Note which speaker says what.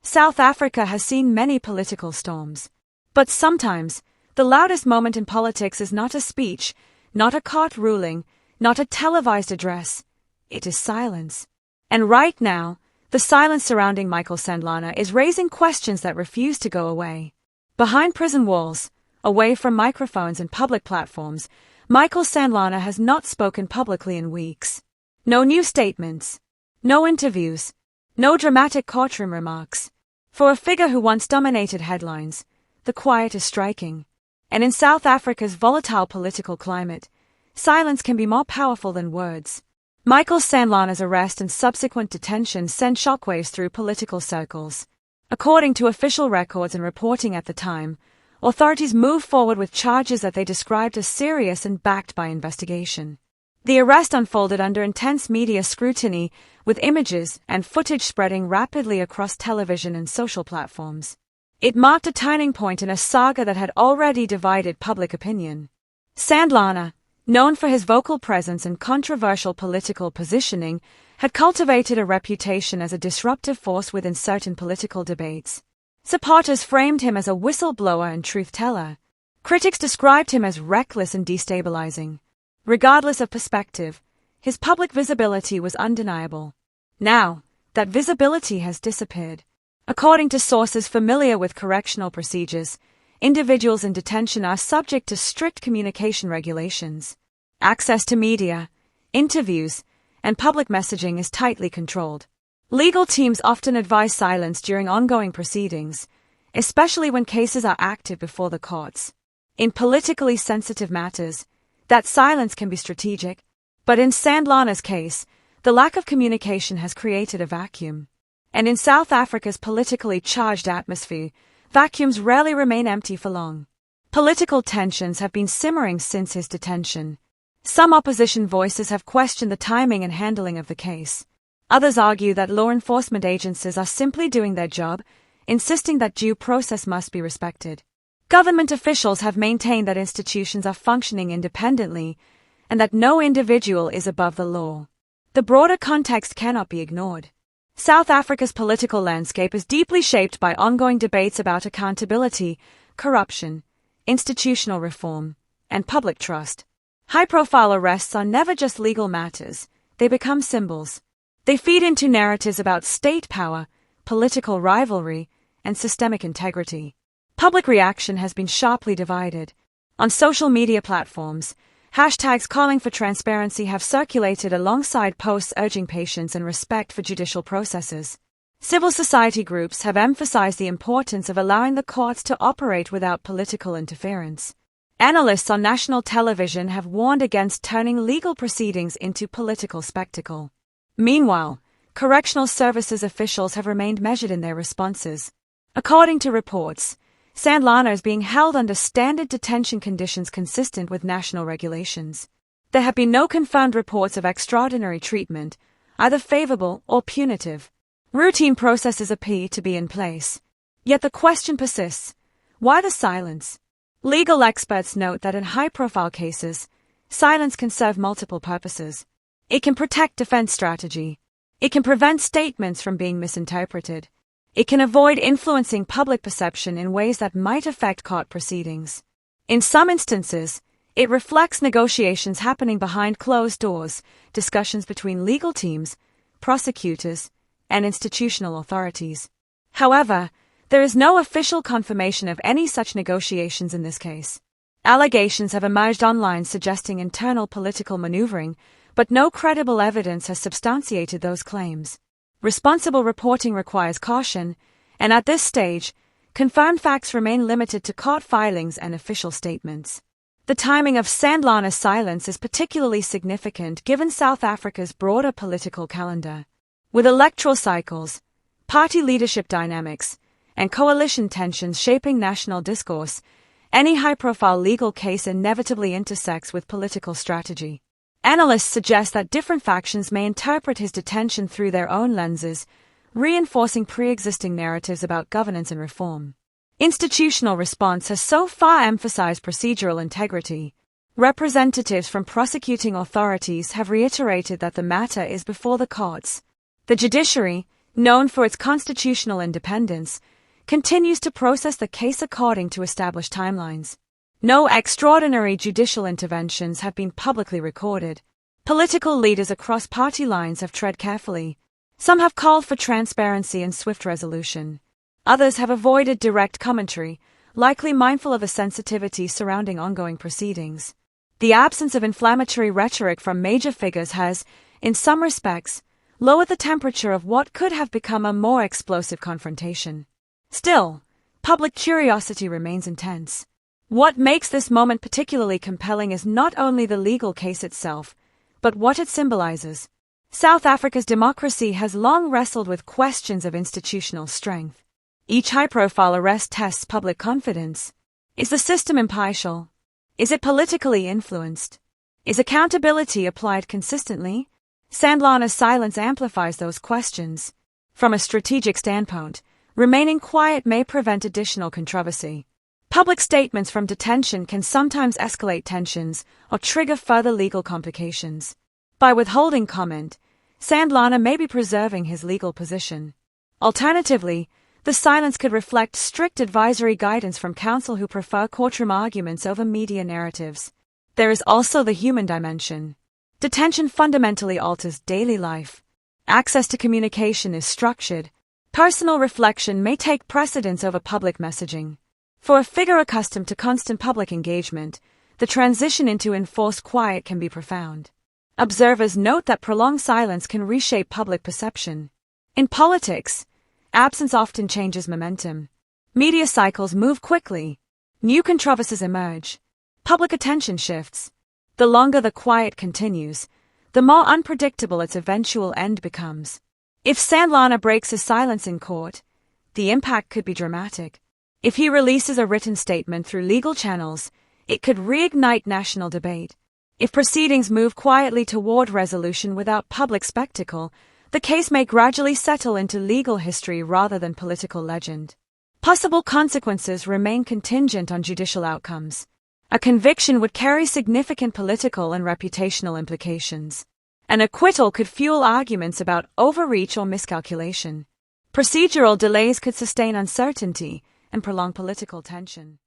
Speaker 1: South Africa has seen many political storms. But sometimes, the loudest moment in politics is not a speech, not a court ruling, not a televised address. It is silence. And right now, the silence surrounding Michael Sandlana is raising questions that refuse to go away. Behind prison walls, away from microphones and public platforms, Michael Sandlana has not spoken publicly in weeks. No new statements. No interviews. No dramatic courtroom remarks. For a figure who once dominated headlines, the quiet is striking. And in South Africa's volatile political climate, silence can be more powerful than words. Michael Sandlana's arrest and subsequent detention sent shockwaves through political circles. According to official records and reporting at the time, authorities moved forward with charges that they described as serious and backed by investigation. The arrest unfolded under intense media scrutiny, with images and footage spreading rapidly across television and social platforms. It marked a turning point in a saga that had already divided public opinion. Sandlana, known for his vocal presence and controversial political positioning, had cultivated a reputation as a disruptive force within certain political debates. Supporters framed him as a whistleblower and truth-teller. Critics described him as reckless and destabilizing. Regardless of perspective, his public visibility was undeniable. Now, that visibility has disappeared. According to sources familiar with correctional procedures, individuals in detention are subject to strict communication regulations. Access to media, interviews, and public messaging is tightly controlled. Legal teams often advise silence during ongoing proceedings, especially when cases are active before the courts. In politically sensitive matters, that silence can be strategic, but in Sandlana's case, the lack of communication has created a vacuum. And in South Africa's politically charged atmosphere, vacuums rarely remain empty for long. Political tensions have been simmering since his detention. Some opposition voices have questioned the timing and handling of the case. Others argue that law enforcement agencies are simply doing their job, insisting that due process must be respected. Government officials have maintained that institutions are functioning independently and that no individual is above the law. The broader context cannot be ignored. South Africa's political landscape is deeply shaped by ongoing debates about accountability, corruption, institutional reform, and public trust. High-profile arrests are never just legal matters, they become symbols. They feed into narratives about state power, political rivalry, and systemic integrity. Public reaction has been sharply divided. On social media platforms, hashtags calling for transparency have circulated alongside posts urging patience and respect for judicial processes. Civil society groups have emphasized the importance of allowing the courts to operate without political interference. Analysts on national television have warned against turning legal proceedings into political spectacle. Meanwhile, correctional services officials have remained measured in their responses. According to reports, Sandlana is being held under standard detention conditions consistent with national regulations. There have been no confirmed reports of extraordinary treatment, either favorable or punitive. Routine processes appear to be in place. Yet the question persists: why the silence? Legal experts note that in high-profile cases, silence can serve multiple purposes. It can protect defense strategy. It can prevent statements from being misinterpreted. It can avoid influencing public perception in ways that might affect court proceedings. In some instances, it reflects negotiations happening behind closed doors, discussions between legal teams, prosecutors, and institutional authorities. However, there is no official confirmation of any such negotiations in this case. Allegations have emerged online suggesting internal political maneuvering, but no credible evidence has substantiated those claims. Responsible reporting requires caution, and at this stage, confirmed facts remain limited to court filings and official statements. The timing of Sandlana's silence is particularly significant given South Africa's broader political calendar. With electoral cycles, party leadership dynamics, and coalition tensions shaping national discourse, any high-profile legal case inevitably intersects with political strategy. Analysts suggest that different factions may interpret his detention through their own lenses, reinforcing pre-existing narratives about governance and reform. Institutional response has so far emphasized procedural integrity. Representatives from prosecuting authorities have reiterated that the matter is before the courts. The judiciary, known for its constitutional independence, continues to process the case according to established timelines. No extraordinary judicial interventions have been publicly recorded. Political leaders across party lines have tread carefully. Some have called for transparency and swift resolution. Others have avoided direct commentary, likely mindful of the sensitivity surrounding ongoing proceedings. The absence of inflammatory rhetoric from major figures has, in some respects, lowered the temperature of what could have become a more explosive confrontation. Still, public curiosity remains intense. What makes this moment particularly compelling is not only the legal case itself, but what it symbolizes. South Africa's democracy has long wrestled with questions of institutional strength. Each high-profile arrest tests public confidence. Is the system impartial? Is it politically influenced? Is accountability applied consistently? Sandlana's silence amplifies those questions. From a strategic standpoint, remaining quiet may prevent additional controversy. Public statements from detention can sometimes escalate tensions or trigger further legal complications. By withholding comment, Sandlana may be preserving his legal position. Alternatively, the silence could reflect strict advisory guidance from counsel who prefer courtroom arguments over media narratives. There is also the human dimension. Detention fundamentally alters daily life. Access to communication is structured. Personal reflection may take precedence over public messaging. For a figure accustomed to constant public engagement, the transition into enforced quiet can be profound. Observers note that prolonged silence can reshape public perception. In politics, absence often changes momentum. Media cycles move quickly. New controversies emerge. Public attention shifts. The longer the quiet continues, the more unpredictable its eventual end becomes. If Sandlana breaks his silence in court, the impact could be dramatic. If he releases a written statement through legal channels, it could reignite national debate. If proceedings move quietly toward resolution without public spectacle, the case may gradually settle into legal history rather than political legend. Possible consequences remain contingent on judicial outcomes. A conviction would carry significant political and reputational implications. An acquittal could fuel arguments about overreach or miscalculation. Procedural delays could sustain uncertainty and prolong political tension.